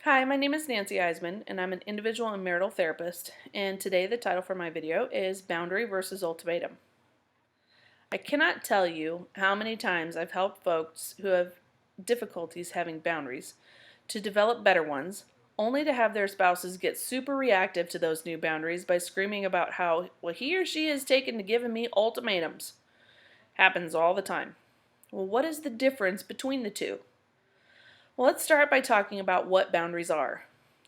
Hi, my name is Nancy Eisman, and I'm an individual and marital therapist, and today the title for my video is Boundary versus Ultimatum. I cannot tell you how many times I've helped folks who have difficulties having boundaries to develop better ones, only to have their spouses get super reactive to those new boundaries by screaming about how, well, he or she has taken to giving me ultimatums. Happens all the time. Well, what is the difference between the two? Well, let's start by talking about what boundaries are.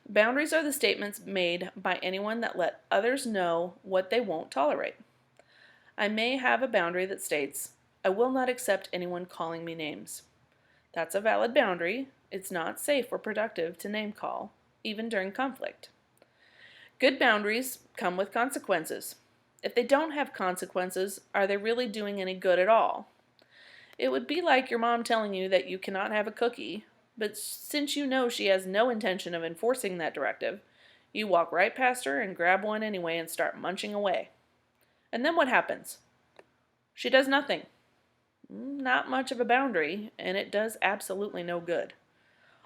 Boundaries are the statements made by anyone that let others know what they won't tolerate. I may have a boundary that states, I will not accept anyone calling me names. That's a valid boundary. It's not safe or productive to name call, even during conflict. Good boundaries come with consequences. If they don't have consequences, are they really doing any good at all? It would be like your mom telling you that you cannot have a cookie, but since you know she has no intention of enforcing that directive, you walk right past her and grab one anyway and start munching away. And then what happens? She does nothing. Not much of a boundary, and it does absolutely no good.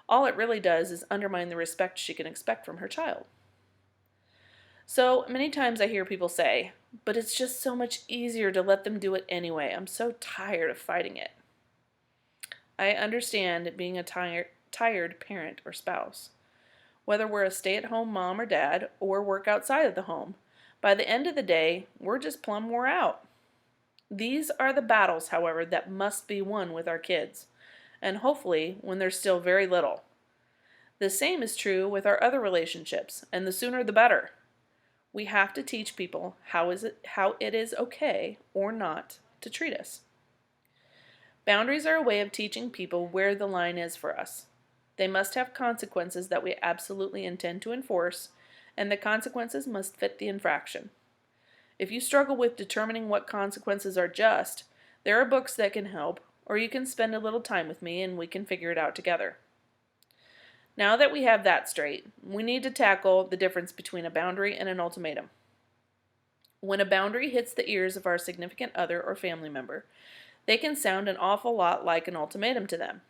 All it really does is undermine the respect she can expect from her child. So many times I hear people say, but it's just so much easier to let them do it anyway. I'm so tired of fighting it. I understand being a tired parent or spouse. Whether we're a stay-at-home mom or dad or work outside of the home, by the end of the day, we're just plumb wore out. These are the battles, however, that must be won with our kids, and hopefully when they're still very little. The same is true with our other relationships, and the sooner the better. We have to teach people how it is okay or not to treat us. Boundaries are a way of teaching people where the line is for us. They must have consequences that we absolutely intend to enforce, and the consequences must fit the infraction. If you struggle with determining what consequences are just, there are books that can help, or you can spend a little time with me and we can figure it out together. Now that we have that straight, we need to tackle the difference between a boundary and an ultimatum. When a boundary hits the ears of our significant other or family member, they can sound an awful lot like an ultimatum to them.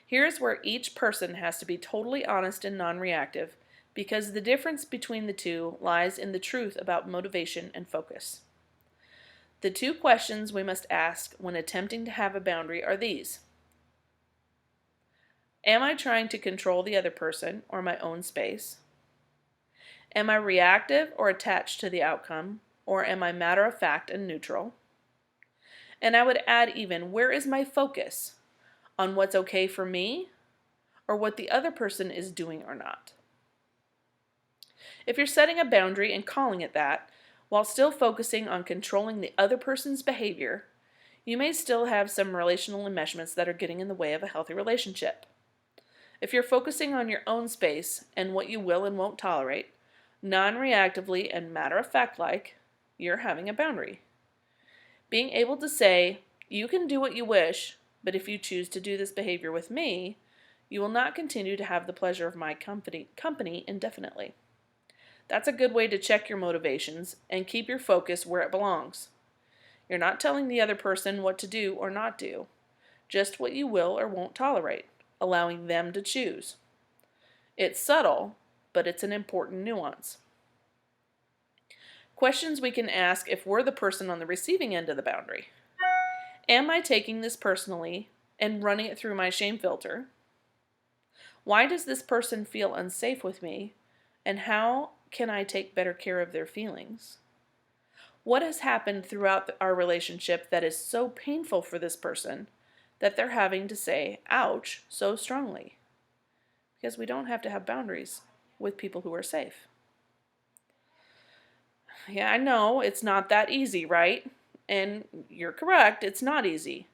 Here's where each person has to be totally honest and non-reactive, because the difference between the two lies in the truth about motivation and focus. The two questions we must ask when attempting to have a boundary are these. Am I trying to control the other person or my own space? Am I reactive or attached to the outcome, or am I matter of fact and neutral? And I would add even, where is my focus? On what's okay for me, or what the other person is doing or not? If you're setting a boundary and calling it that, while still focusing on controlling the other person's behavior, you may still have some relational enmeshments that are getting in the way of a healthy relationship. If you're focusing on your own space and what you will and won't tolerate, non-reactively and matter-of-fact-like, you're having a boundary. Being able to say, you can do what you wish, but if you choose to do this behavior with me, you will not continue to have the pleasure of my company indefinitely. That's a good way to check your motivations and keep your focus where it belongs. You're not telling the other person what to do or not do, just what you will or won't tolerate, allowing them to choose. It's subtle, but it's an important nuance. Questions we can ask if we're the person on the receiving end of the boundary. Am I taking this personally and running it through my shame filter? Why does this person feel unsafe with me, and how can I take better care of their feelings? What has happened throughout our relationship that is so painful for this person that they're having to say, ouch, so strongly? Because we don't have to have boundaries with people who are safe. Yeah, I know it's not that easy, right? And you're correct, it's not easy.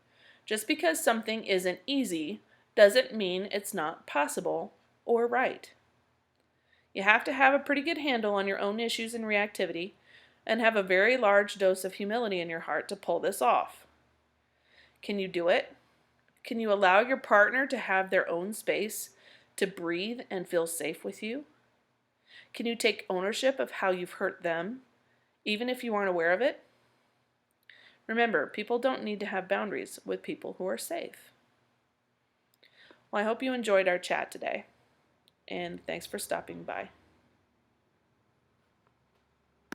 Just because something isn't easy doesn't mean it's not possible or right. You have to have a pretty good handle on your own issues and reactivity, and have a very large dose of humility in your heart to pull this off. Can you do it? Can you allow your partner to have their own space, to breathe and feel safe with you? Can you take ownership of how you've hurt them, even if you aren't aware of it? Remember, people don't need to have boundaries with people who are safe. Well, I hope you enjoyed our chat today. and thanks for stopping by.